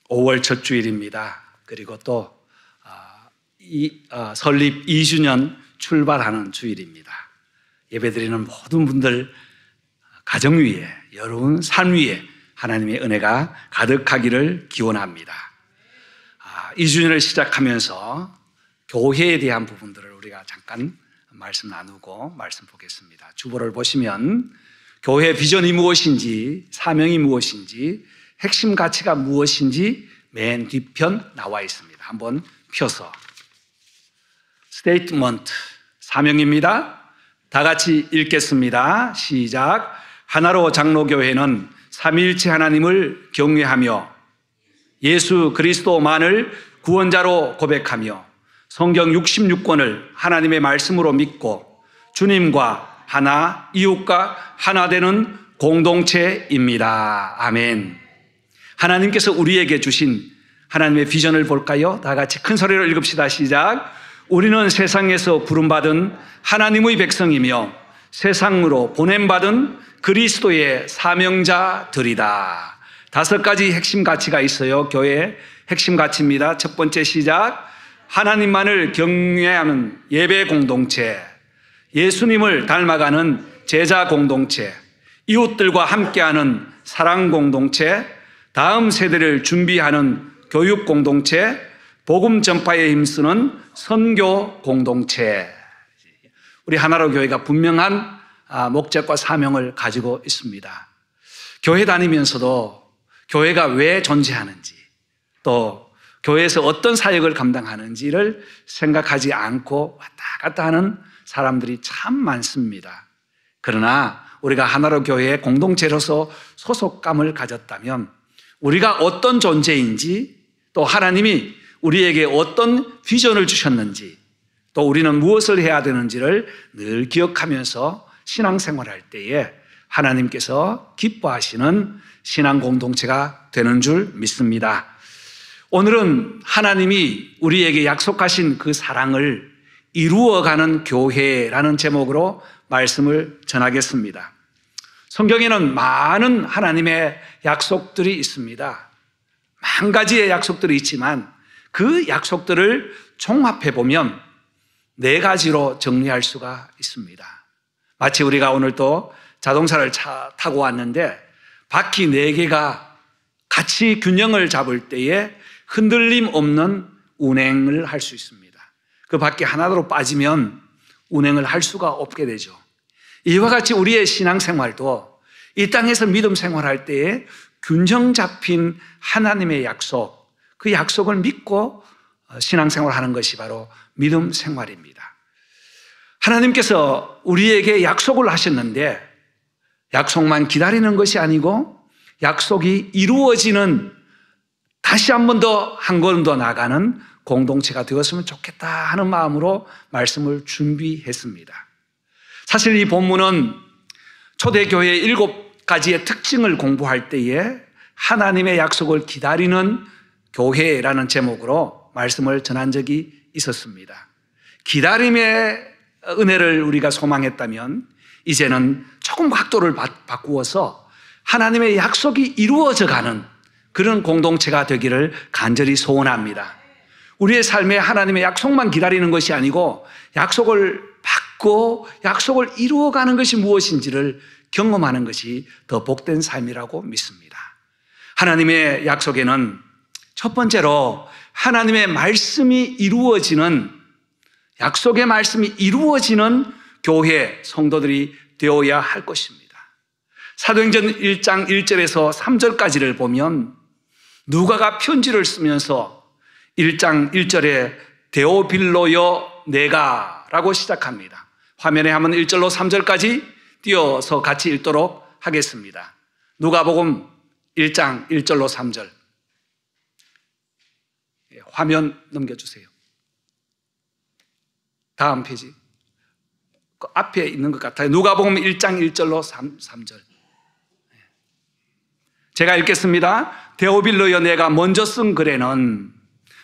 5월 첫 주일입니다. 그리고 또 설립 2주년 출발하는 주일입니다. 예배드리는 모든 분들 가정 위에, 여러분 삶 위에 하나님의 은혜가 가득하기를 기원합니다. 2주년을 시작하면서 교회에 대한 부분들을 우리가 잠깐 말씀 나누고 말씀 보겠습니다. 주보를 보시면 교회 비전이 무엇인지, 사명이 무엇인지, 핵심 가치가 무엇인지 맨 뒤편 나와 있습니다. 한번 펴서 스테이트먼트, 사명입니다. 다 같이 읽겠습니다. 시작. 하나로 장로교회는 삼위일체 하나님을 경외하며 예수 그리스도만을 구원자로 고백하며 성경 66권을 하나님의 말씀으로 믿고 주님과 하나, 이웃과 하나 되는 공동체입니다. 아멘. 하나님께서 우리에게 주신 하나님의 비전을 볼까요? 다 같이 큰 소리로 읽읍시다. 시작. 우리는 세상에서 부름받은 하나님의 백성이며 세상으로 보냄받은 그리스도의 사명자들이다. 5가지 핵심 가치가 있어요. 교회의 핵심 가치입니다. 첫 번째 시작. 하나님만을 경외하는 예배 공동체, 예수님을 닮아가는 제자 공동체, 이웃들과 함께하는 사랑 공동체, 다음 세대를 준비하는 교육 공동체, 복음 전파에 힘쓰는 선교 공동체. 우리 하나로 교회가 분명한 목적과 사명을 가지고 있습니다. 교회 다니면서도 교회가 왜 존재하는지, 또 교회에서 어떤 사역을 감당하는지를 생각하지 않고 왔다 갔다 하는 사람들이 참 많습니다. 그러나 우리가 하나로 교회의 공동체로서 소속감을 가졌다면 우리가 어떤 존재인지, 또 하나님이 우리에게 어떤 비전을 주셨는지, 또 우리는 무엇을 해야 되는지를 늘 기억하면서 신앙생활할 때에 하나님께서 기뻐하시는 신앙 공동체가 되는 줄 믿습니다. 오늘은 하나님이 우리에게 약속하신 그 사랑을 이루어가는 교회라는 제목으로 말씀을 전하겠습니다. 성경에는 많은 하나님의 약속들이 있습니다. 10,000가지의 약속들이 있지만 그 약속들을 종합해 보면 4가지로 정리할 수가 있습니다. 마치 우리가 오늘 또 자동차를 타고 왔는데 바퀴 4개가 같이 균형을 잡을 때에 흔들림 없는 운행을 할 수 있습니다. 그 바퀴 하나로 빠지면 운행을 할 수가 없게 되죠. 이와 같이 우리의 신앙생활도 이 땅에서 믿음 생활할 때에 균형 잡힌 하나님의 약속, 그 약속을 믿고 신앙생활하는 것이 바로 믿음 생활입니다. 하나님께서 우리에게 약속을 하셨는데 약속만 기다리는 것이 아니고 약속이 이루어지는, 다시 한 번 더 한 걸음 더 나가는 공동체가 되었으면 좋겠다 하는 마음으로 말씀을 준비했습니다. 사실 이 본문은 초대교회의 7가지의 특징을 공부할 때에 하나님의 약속을 기다리는 교회라는 제목으로 말씀을 전한 적이 있었습니다. 기다림의 은혜를 우리가 소망했다면 이제는 조금 각도를 바꾸어서 하나님의 약속이 이루어져가는 그런 공동체가 되기를 간절히 소원합니다. 우리의 삶에 하나님의 약속만 기다리는 것이 아니고 약속을 받고 약속을 이루어가는 것이 무엇인지를 경험하는 것이 더 복된 삶이라고 믿습니다. 하나님의 약속에는 첫 번째로 하나님의 말씀이 이루어지는, 약속의 말씀이 이루어지는 교회 성도들이 되어야 할 것입니다. 사도행전 1장 1절에서 3절까지를 보면 누가가 편지를 쓰면서 1장 1절에 데오빌로여 내가 라고 시작합니다. 화면에 한번 1절로 3절까지 띄어서 같이 읽도록 하겠습니다. 누가복음 1장 1절로 3절. 화면 넘겨주세요. 다음 페이지. 그 앞에 있는 것 같아요. 누가복음 1장 1절로 3절. 제가 읽겠습니다. 데오빌로여 내가 먼저 쓴 글에는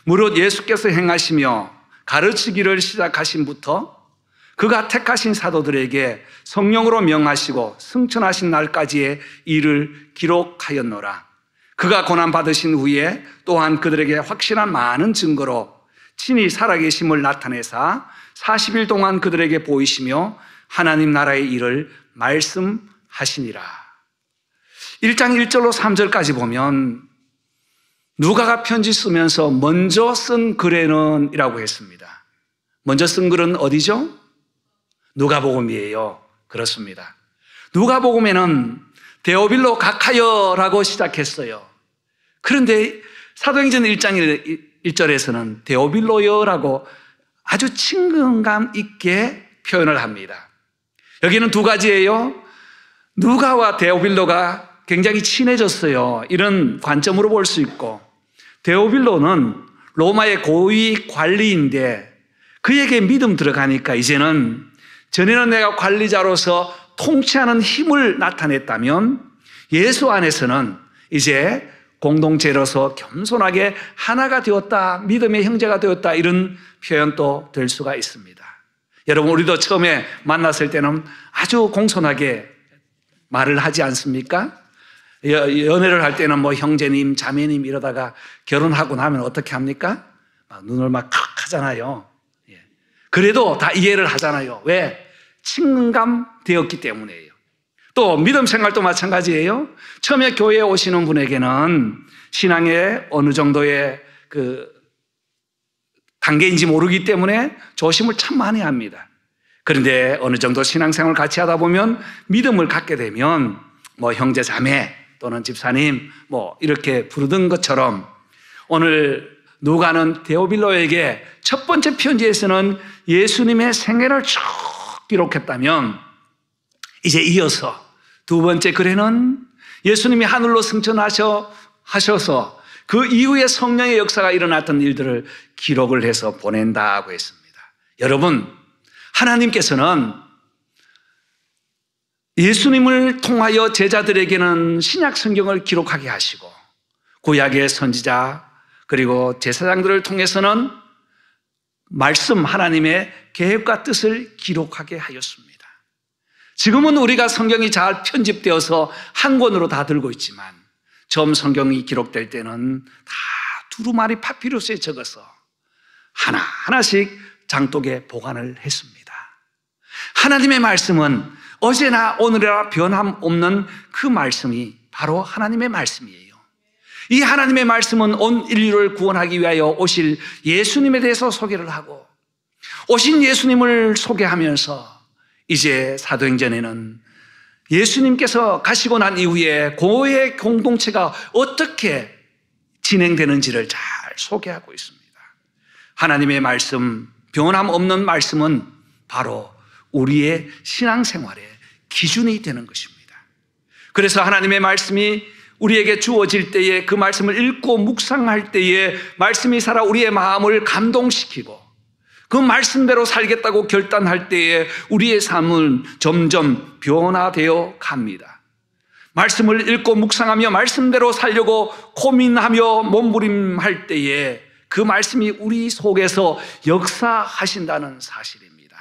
무릇 예수께서 행하시며 가르치기를 시작하신부터 그가 택하신 사도들에게 성령으로 명하시고 승천하신 날까지의 일을 기록하였노라. 그가 고난받으신 후에 또한 그들에게 확실한 많은 증거로 친히 살아계심을 나타내사 40일 동안 그들에게 보이시며 하나님 나라의 일을 말씀하시니라. 1장 1절로 3절까지 보면 누가가 편지 쓰면서 먼저 쓴 글에는 이라고 했습니다. 먼저 쓴 글은 어디죠? 누가복음이에요. 그렇습니다. 누가복음에는 데오빌로 가카여라고 시작했어요. 그런데 사도행전 1장 1절에서는 데오빌로여라고 아주 친근감 있게 표현을 합니다. 여기는 두 가지예요. 누가와 데오빌로가 굉장히 친해졌어요. 이런 관점으로 볼 수 있고, 데오빌로는 로마의 고위 관리인데 그에게 믿음 들어가니까 이제는 전에는 내가 관리자로서 통치하는 힘을 나타냈다면 예수 안에서는 이제 공동체로서 겸손하게 하나가 되었다, 믿음의 형제가 되었다, 이런 표현도 될 수가 있습니다. 여러분, 우리도 처음에 만났을 때는 아주 공손하게 말을 하지 않습니까? 연애를 할 때는 뭐 형제님, 자매님 이러다가 결혼하고 나면 어떻게 합니까? 눈을 막 칵 하잖아요. 그래도 다 이해를 하잖아요. 왜? 친근감 되었기 때문이에요. 또 믿음 생활도 마찬가지예요. 처음에 교회에 오시는 분에게는 신앙의 어느 정도의 그 단계인지 모르기 때문에 조심을 참 많이 합니다. 그런데 어느 정도 신앙생활을 같이 하다 보면 믿음을 갖게 되면 뭐 형제 자매 또는 집사님 뭐 이렇게 부르던 것처럼 오늘 누가는 데오빌로에게 첫 번째 편지에서는 예수님의 생애를 쭉 기록했다면 이제 이어서 두 번째 글에는 예수님이 하늘로 승천하셔서 그 이후에 성령의 역사가 일어났던 일들을 기록을 해서 보낸다고 했습니다. 여러분, 하나님께서는 예수님을 통하여 제자들에게는 신약 성경을 기록하게 하시고 구약의 선지자 그리고 제사장들을 통해서는 말씀 하나님의 계획과 뜻을 기록하게 하였습니다. 지금은 우리가 성경이 잘 편집되어서 한 권으로 다 들고 있지만 처음 성경이 기록될 때는 다 두루마리 파피루스에 적어서 하나하나씩 장독에 보관을 했습니다. 하나님의 말씀은 어제나 오늘이나 변함없는 그 말씀이 바로 하나님의 말씀이에요. 이 하나님의 말씀은 온 인류를 구원하기 위하여 오실 예수님에 대해서 소개를 하고 오신 예수님을 소개하면서 이제 사도행전에는 예수님께서 가시고 난 이후에 교회 공동체가 어떻게 진행되는지를 잘 소개하고 있습니다. 하나님의 말씀, 변함없는 말씀은 바로 우리의 신앙생활의 기준이 되는 것입니다. 그래서 하나님의 말씀이 우리에게 주어질 때에 그 말씀을 읽고 묵상할 때에 말씀이 살아 우리의 마음을 감동시키고 그 말씀대로 살겠다고 결단할 때에 우리의 삶은 점점 변화되어 갑니다. 말씀을 읽고 묵상하며 말씀대로 살려고 고민하며 몸부림할 때에 그 말씀이 우리 속에서 역사하신다는 사실입니다.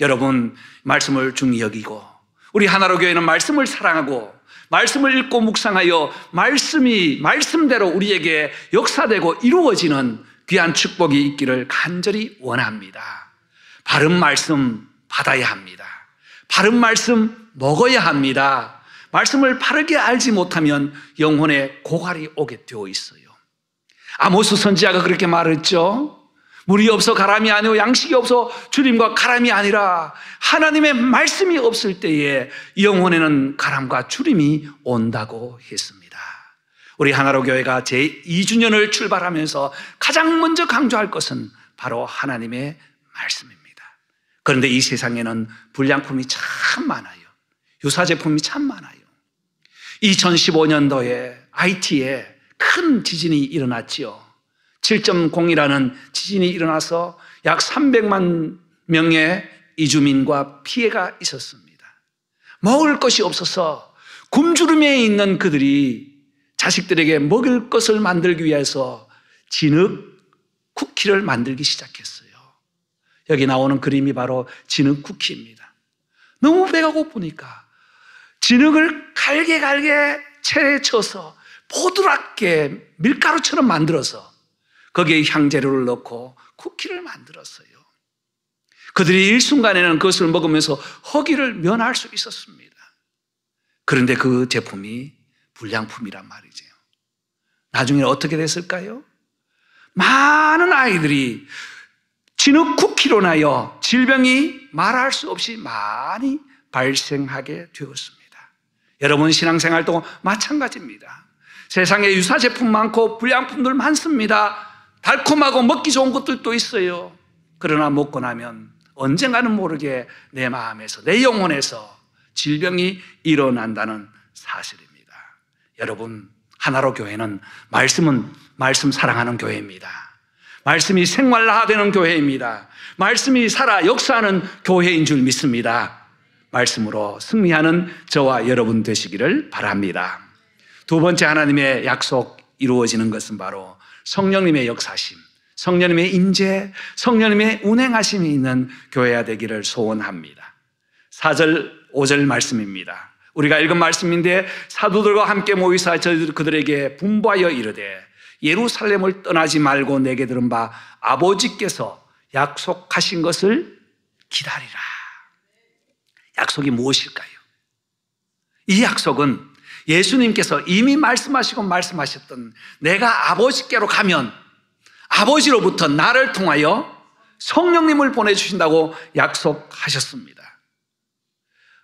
여러분, 말씀을 중히 여기고 우리 하나로 교회는 말씀을 사랑하고 말씀을 읽고 묵상하여 말씀이 말씀대로 우리에게 역사되고 이루어지는 귀한 축복이 있기를 간절히 원합니다. 바른 말씀 받아야 합니다. 바른 말씀 먹어야 합니다. 말씀을 바르게 알지 못하면 영혼에 고갈이 오게 되어 있어요. 아모스 선지자가 그렇게 말했죠. 물이 없어 가람이 아니고 양식이 없어 주림과 가람이 아니라 하나님의 말씀이 없을 때에 영혼에는 가람과 주림이 온다고 했습니다. 우리 하나로 교회가 제2주년을 출발하면서 가장 먼저 강조할 것은 바로 하나님의 말씀입니다. 그런데 이 세상에는 불량품이 참 많아요. 유사제품이 참 많아요. 2015년도에 IT에 큰 지진이 일어났지요. 7.0이라는 지진이 일어나서 약 300만 명의 이주민과 피해가 있었습니다. 먹을 것이 없어서 굶주림에 있는 그들이 자식들에게 먹을 것을 만들기 위해서 진흙 쿠키를 만들기 시작했어요. 여기 나오는 그림이 바로 진흙 쿠키입니다. 너무 배가 고프니까 진흙을 갈게 채에 쳐서 보드랍게 밀가루처럼 만들어서 거기에 향재료를 넣고 쿠키를 만들었어요. 그들이 일순간에는 그것을 먹으면서 허기를 면할 수 있었습니다. 그런데 그 제품이 불량품이란 말이죠. 나중에 어떻게 됐을까요? 많은 아이들이 진흙 쿠키로 인하여 질병이 말할 수 없이 많이 발생하게 되었습니다. 여러분 신앙생활도 마찬가지입니다. 세상에 유사제품 많고 불량품들 많습니다. 달콤하고 먹기 좋은 것들도 있어요. 그러나 먹고 나면 언젠가는 모르게 내 마음에서, 내 영혼에서 질병이 일어난다는 사실입니다. 여러분, 하나로 교회는 말씀 사랑하는 교회입니다. 말씀이 생활화되는 교회입니다. 말씀이 살아 역사하는 교회인 줄 믿습니다. 말씀으로 승리하는 저와 여러분 되시기를 바랍니다. 두 번째 하나님의 약속 이루어지는 것은 바로 성령님의 역사심, 성령님의 임재, 성령님의 운행하심이 있는 교회가 되기를 소원합니다. 4절, 5절 말씀입니다. 우리가 읽은 말씀인데 사도들과 함께 모이사 그들에게 분부하여 이르되 예루살렘을 떠나지 말고 내게 들은 바 아버지께서 약속하신 것을 기다리라. 약속이 무엇일까요? 이 약속은 예수님께서 이미 말씀하셨던 내가 아버지께로 가면 아버지로부터 나를 통하여 성령님을 보내주신다고 약속하셨습니다.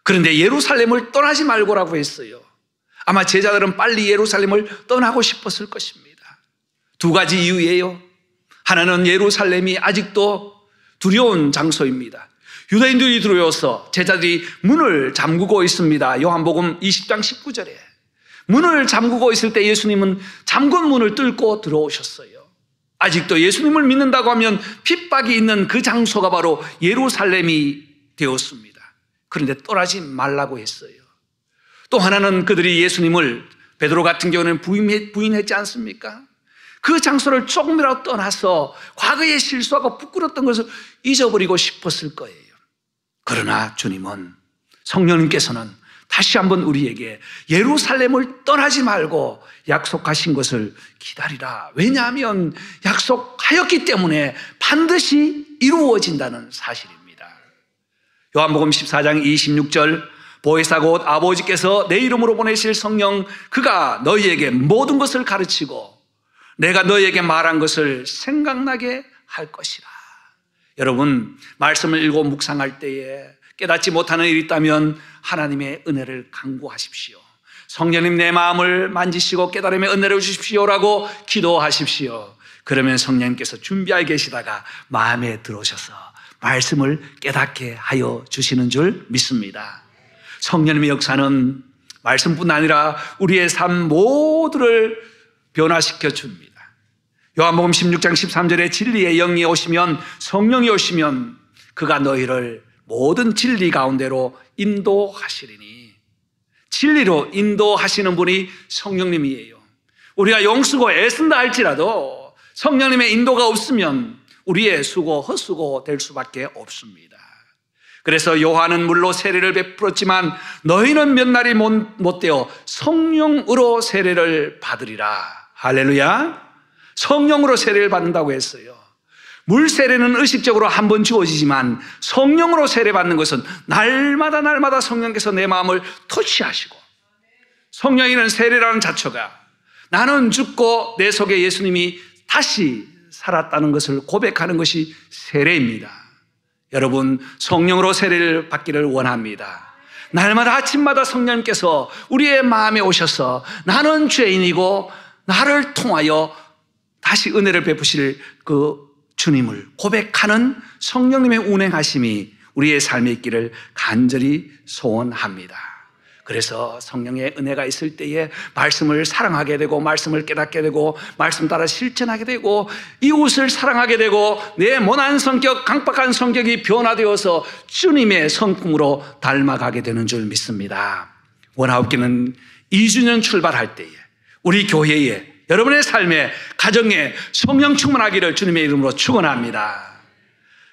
그런데 예루살렘을 떠나지 말고라고 했어요. 아마 제자들은 빨리 예루살렘을 떠나고 싶었을 것입니다. 두 가지 이유예요. 하나는 예루살렘이 아직도 두려운 장소입니다. 유대인들이 두려워서 제자들이 문을 잠그고 있습니다. 요한복음 20장 19절에 문을 잠그고 있을 때 예수님은 잠근 문을 뚫고 들어오셨어요. 아직도 예수님을 믿는다고 하면 핍박이 있는 그 장소가 바로 예루살렘이 되었습니다. 그런데 떠나지 말라고 했어요. 또 하나는 그들이 예수님을, 베드로 같은 경우는 부인했지 않습니까? 그 장소를 조금이라도 떠나서 과거에 실수하고 부끄러웠던 것을 잊어버리고 싶었을 거예요. 그러나 주님은, 성령님께서는 다시 한번 우리에게 예루살렘을 떠나지 말고 약속하신 것을 기다리라. 왜냐하면 약속하였기 때문에 반드시 이루어진다는 사실입니다. 요한복음 14장 26절 보혜사 곧 아버지께서 내 이름으로 보내실 성령 그가 너희에게 모든 것을 가르치고 내가 너희에게 말한 것을 생각나게 할 것이라. 여러분, 말씀을 읽고 묵상할 때에 깨닫지 못하는 일이 있다면 하나님의 은혜를 간구하십시오. 성령님 내 마음을 만지시고 깨달음의 은혜를 주십시오라고 기도하십시오. 그러면 성령님께서 준비하고 계시다가 마음에 들어오셔서 말씀을 깨닫게 하여 주시는 줄 믿습니다. 성령님의 역사는 말씀뿐 아니라 우리의 삶 모두를 변화시켜 줍니다. 요한복음 16장 13절에 진리의 영이 오시면, 성령이 오시면 그가 너희를 모든 진리 가운데로 인도하시리니, 진리로 인도하시는 분이 성령님이에요. 우리가 용쓰고 애쓴다 할지라도 성령님의 인도가 없으면 우리의 수고, 헛수고 될 수밖에 없습니다. 그래서 요한은 물로 세례를 베풀었지만 너희는 몇 날이 못 되어 성령으로 세례를 받으리라. 할렐루야. 성령으로 세례를 받는다고 했어요. 물 세례는 의식적으로 한 번 주어지지만 성령으로 세례 받는 것은 날마다 성령께서 내 마음을 터치하시고, 성령이라는 세례라는 자체가 나는 죽고 내 속에 예수님이 다시 살았다는 것을 고백하는 것이 세례입니다. 여러분, 성령으로 세례를 받기를 원합니다. 날마다 아침마다 성령님께서 우리의 마음에 오셔서 나는 죄인이고 나를 통하여 다시 은혜를 베푸실 그 주님을 고백하는 성령님의 운행하심이 우리의 삶에 있기를 간절히 소원합니다. 그래서 성령의 은혜가 있을 때에 말씀을 사랑하게 되고, 말씀을 깨닫게 되고, 말씀 따라 실천하게 되고, 이웃을 사랑하게 되고, 내 모난 성격, 강박한 성격이 변화되어서 주님의 성품으로 닮아가게 되는 줄 믿습니다. 원하옵기는 2주년 출발할 때에 우리 교회에, 여러분의 삶에, 가정에 성령 충만하기를 주님의 이름으로 축원합니다.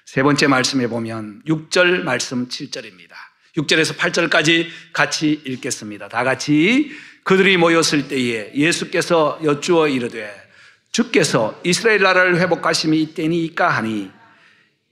세 번째 말씀에 보면 6절 말씀 7절입니다. 6절에서 8절까지 같이 읽겠습니다. 다 같이. 그들이 모였을 때에 예수께서 여쭈어 이르되 주께서 이스라엘 나라를 회복하심이 이때니까 하니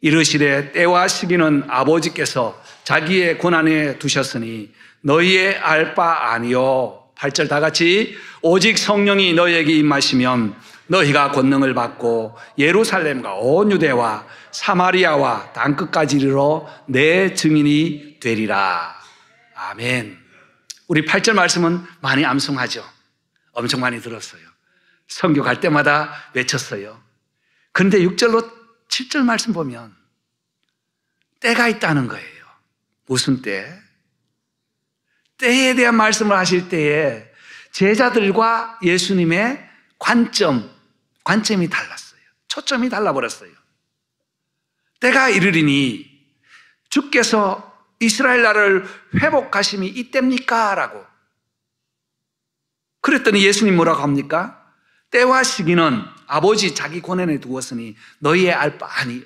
이르시되 때와 시기는 아버지께서 자기의 권한에 두셨으니 너희의 알 바 아니요. 8절 다 같이 오직 성령이 너희에게 임하시면 너희가 권능을 받고 예루살렘과 온 유대와 사마리아와 땅끝까지 이르러 내 증인이 되리라. 아멘. 우리 8절 말씀은 많이 암송하죠. 엄청 많이 들었어요. 선교 갈 때마다 외쳤어요. 그런데 6절로 7절 말씀 보면 때가 있다는 거예요. 무슨 때? 때에 대한 말씀을 하실 때에 제자들과 예수님의 관점이 달랐어요. 초점이 달라버렸어요. 때가 이르리니 주께서 이스라엘 나라를 회복하심이 이때입니까? 라고. 그랬더니 예수님 뭐라고 합니까? 때와 시기는 아버지 자기 권한에 두었으니 너희의 알 바 아니요.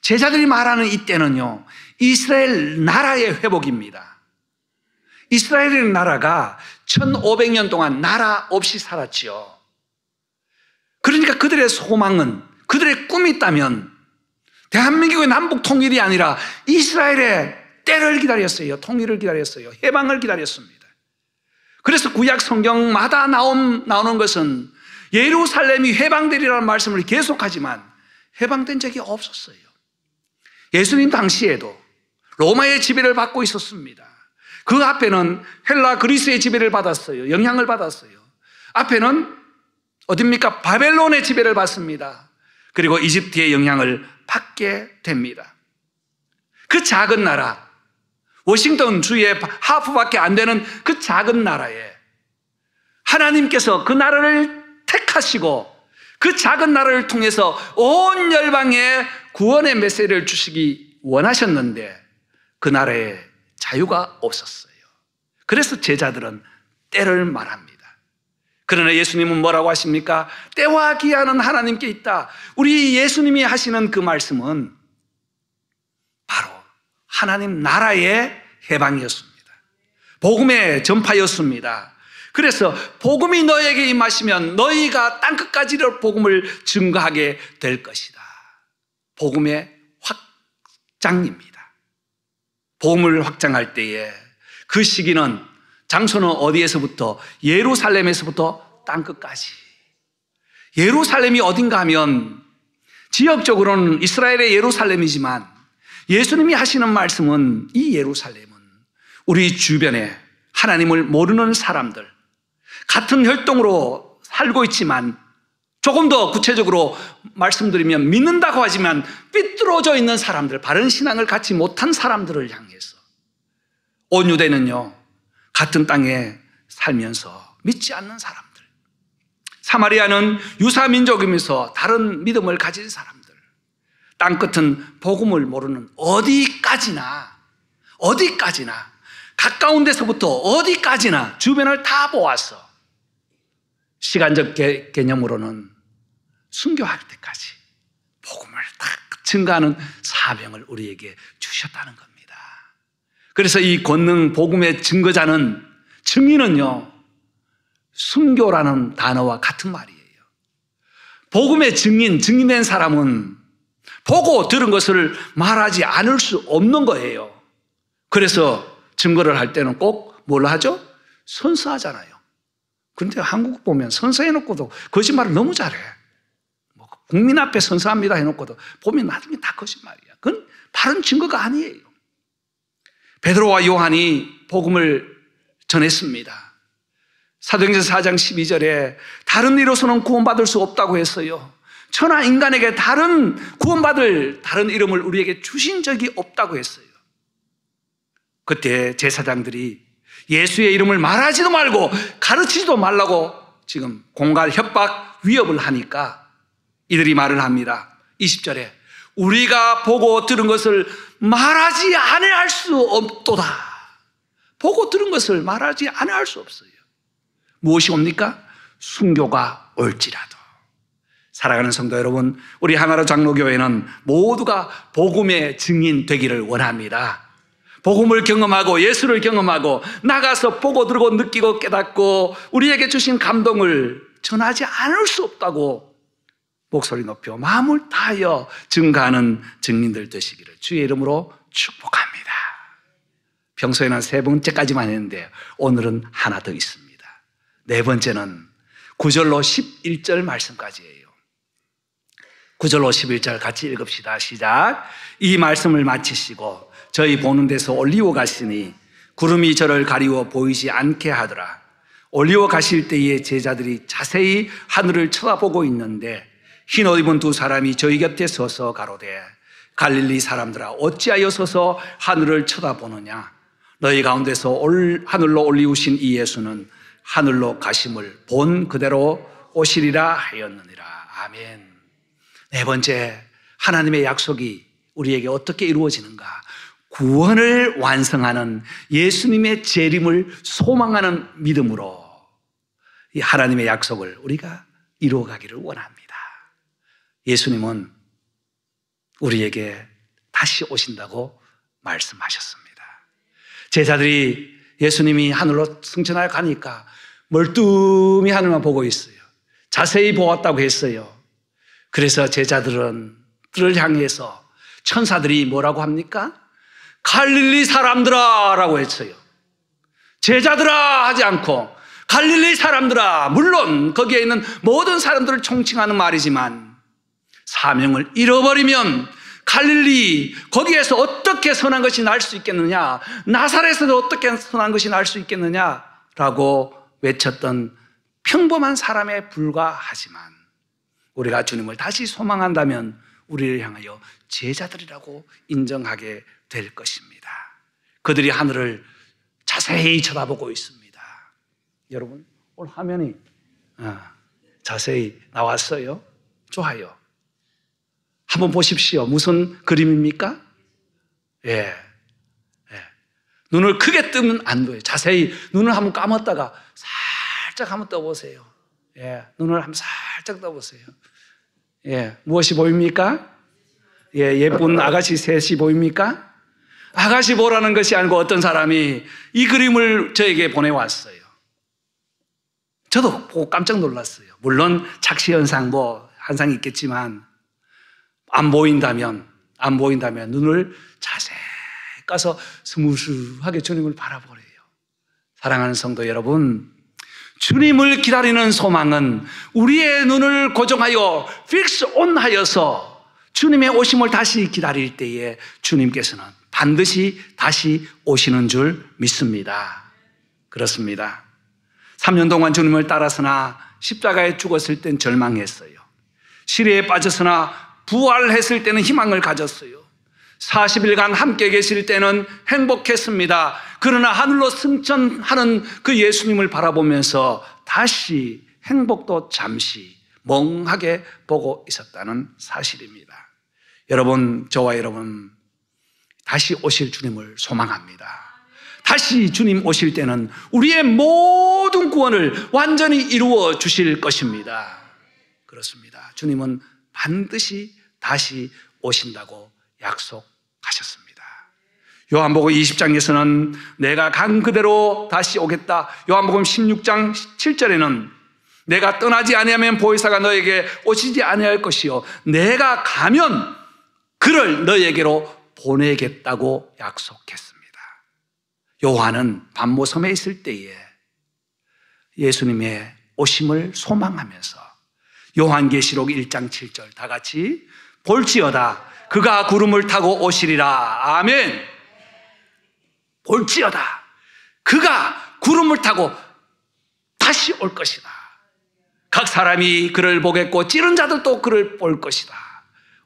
제자들이 말하는 이때는요, 이스라엘 나라의 회복입니다. 이스라엘 나라가 1500년 동안 나라 없이 살았지요. 그러니까 그들의 소망은, 그들의 꿈이 있다면 대한민국의 남북 통일이 아니라 이스라엘의 때를 기다렸어요. 통일을 기다렸어요. 해방을 기다렸습니다. 그래서 구약 성경마다 나오는 것은 예루살렘이 해방되리라는 말씀을 계속하지만 해방된 적이 없었어요. 예수님 당시에도 로마의 지배를 받고 있었습니다. 그 앞에는 헬라 그리스의 지배를 받았어요. 영향을 받았어요. 앞에는 어딥니까? 바벨론의 지배를 받습니다. 그리고 이집트의 영향을 받게 됩니다. 그 작은 나라, 워싱턴 주의 하프밖에 안 되는 그 작은 나라에 하나님께서 그 나라를 택하시고 그 작은 나라를 통해서 온 열방에 구원의 메시지를 주시기 원하셨는데 그 나라에 자유가 없었어요. 그래서 제자들은 때를 말합니다. 그러나 예수님은 뭐라고 하십니까? 때와 기한은 하나님께 있다. 우리 예수님이 하시는 그 말씀은 바로 하나님 나라의 해방이었습니다. 복음의 전파였습니다. 그래서 복음이 너에게 임하시면 너희가 땅끝까지 복음을 증거하게 될 것이다. 복음의 확장입니다. 복음을 확장할 때에 그 시기는, 장소는 어디에서부터? 예루살렘에서부터 땅끝까지. 예루살렘이 어딘가 하면 지역적으로는 이스라엘의 예루살렘이지만 예수님이 하시는 말씀은 이 예루살렘은 우리 주변에 하나님을 모르는 사람들, 같은 혈통으로 살고 있지만 조금 더 구체적으로 말씀드리면 믿는다고 하지만 삐뚤어져 있는 사람들, 바른 신앙을 갖지 못한 사람들을 향해서 온 유대는요, 같은 땅에 살면서 믿지 않는 사람들, 사마리아는 유사민족이면서 다른 믿음을 가진 사람들, 땅끝은 복음을 모르는 어디까지나 가까운 데서부터 어디까지나 주변을 다 보아서 시간적 개념으로는 순교할 때까지 복음을 다 증거하는 사명을 우리에게 주셨다는 겁니다. 그래서 이 권능 복음의 증거자는, 증인은요, 순교라는 단어와 같은 말이에요. 복음의 증인된 사람은 보고 들은 것을 말하지 않을 수 없는 거예요. 그래서 증거를 할 때는 꼭 뭘 하죠? 선서하잖아요. 그런데 한국 보면 선서해놓고도 거짓말을 너무 잘해. 국민 앞에 선서합니다 해놓고도 보면 나중에 다 거짓말이야. 그건 바른 증거가 아니에요. 베드로와 요한이 복음을 전했습니다. 사도행전 4장 12절에 다른 이로서는 구원받을 수 없다고 했어요. 천하 인간에게 구원받을 다른 이름을 우리에게 주신 적이 없다고 했어요. 그때 제사장들이 예수의 이름을 말하지도 말고 가르치지도 말라고 지금 공갈, 협박, 위협을 하니까 이들이 말을 합니다. 20절에 우리가 보고 들은 것을 말하지 아니할 수 없도다. 보고 들은 것을 말하지 아니할 수 없어요. 무엇이 옵니까? 순교가 올지라도. 사랑하는 성도 여러분, 우리 하나로 장로교회는 모두가 복음의 증인 되기를 원합니다. 복음을 경험하고 예수를 경험하고 나가서 보고 들고 느끼고 깨닫고 우리에게 주신 감동을 전하지 않을 수 없다고 목소리 높여 마음을 다하여 증거하는 증인들 되시기를 주의 이름으로 축복합니다. 평소에는 3번째까지만 했는데 오늘은 하나 더 있습니다. 4번째는 9절로 11절 말씀까지예요. 9절로 11절 같이 읽읍시다. 시작. 이 말씀을 마치시고 저희 보는 데서 올리워 가시니 구름이 저를 가리워 보이지 않게 하더라. 올리워 가실 때에 제자들이 자세히 하늘을 쳐다보고 있는데 흰 옷 입은 2사람이 저희 곁에 서서 가로되 갈릴리 사람들아 어찌하여 서서 하늘을 쳐다보느냐. 너희 가운데서 하늘로 올리우신 이 예수는 하늘로 가심을 본 그대로 오시리라 하였느니라. 아멘. 4번째, 하나님의 약속이 우리에게 어떻게 이루어지는가? 구원을 완성하는 예수님의 재림을 소망하는 믿음으로 이 하나님의 약속을 우리가 이루어가기를 원합니다. 예수님은 우리에게 다시 오신다고 말씀하셨습니다. 제자들이 예수님이 하늘로 승천하여 가니까 멀뚱히 하늘만 보고 있어요. 자세히 보았다고 했어요. 그래서 제자들은 들을 향해서 천사들이 뭐라고 합니까? 갈릴리 사람들아 라고 했어요. 제자들아 하지 않고 갈릴리 사람들아. 물론 거기에 있는 모든 사람들을 총칭하는 말이지만 사명을 잃어버리면 갈릴리 거기에서 어떻게 선한 것이 날 수 있겠느냐, 나사렛에서 어떻게 선한 것이 날 수 있겠느냐라고 외쳤던 평범한 사람에 불과하지만 우리가 주님을 다시 소망한다면 우리를 향하여 제자들이라고 인정하게 될 것입니다. 그들이 하늘을 자세히 쳐다보고 있습니다. 여러분 오늘 화면이 자세히 나왔어요? 좋아요. 한번 보십시오. 무슨 그림입니까? 예. 눈을 크게 뜨면 안 돼요. 자세히 눈을 한번 감았다가 살짝 한번 떠보세요. 예. 눈을 한번 살짝 떠보세요. 예. 무엇이 보입니까? 예. 예쁜 아가씨 셋이 보입니까? 아가씨 보라는 것이 아니고 어떤 사람이 이 그림을 저에게 보내왔어요. 저도 보고 깜짝 놀랐어요. 물론 착시현상 한상이 있겠지만 안 보인다면 눈을 자세히 까서 스무스하게 주님을 바라보래요. 사랑하는 성도 여러분, 주님을 기다리는 소망은 우리의 눈을 고정하여 픽스 온 하여서 주님의 오심을 다시 기다릴 때에 주님께서는 반드시 다시 오시는 줄 믿습니다. 그렇습니다. 3년 동안 주님을 따라서나 십자가에 죽었을 땐 절망했어요. 시리에 빠졌으나 부활했을 때는 희망을 가졌어요. 40일간 함께 계실 때는 행복했습니다. 그러나 하늘로 승천하는 그 예수님을 바라보면서 다시 행복도 잠시 멍하게 보고 있었다는 사실입니다. 여러분, 저와 여러분 다시 오실 주님을 소망합니다. 다시 주님 오실 때는 우리의 모든 구원을 완전히 이루어 주실 것입니다. 그렇습니다. 주님은 반드시 다시 오신다고 약속하셨습니다. 요한복음 20장에서는 내가 간 그대로 다시 오겠다. 요한복음 16장 7절에는 내가 떠나지 아니하면 보혜사가 너에게 오시지 아니할 것이요 내가 가면 그를 너에게로 보내겠다고 약속했습니다. 요한은 반모섬에 있을 때에 예수님의 오심을 소망하면서 요한계시록 1장 7절 다 같이 볼지어다 그가 구름을 타고 오시리라. 아멘. 볼지어다 그가 구름을 타고 다시 올 것이다. 각 사람이 그를 보겠고 찌른 자들도 그를 볼 것이다.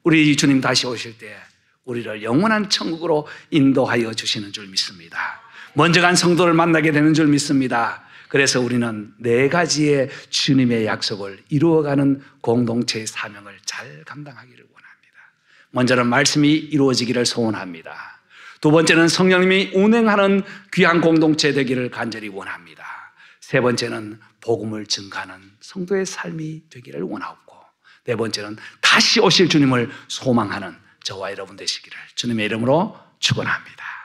우리 주님 다시 오실 때 우리를 영원한 천국으로 인도하여 주시는 줄 믿습니다. 먼저 간 성도를 만나게 되는 줄 믿습니다. 그래서 우리는 4가지의 주님의 약속을 이루어가는 공동체의 사명을 잘 감당하기를 원합니다. 먼저는 말씀이 이루어지기를 소원합니다. 2번째는 성령님이 운행하는 귀한 공동체 되기를 간절히 원합니다. 3번째는 복음을 증가하는 성도의 삶이 되기를 원하고 4번째는 다시 오실 주님을 소망하는 저와 여러분 되시기를 주님의 이름으로 축원합니다.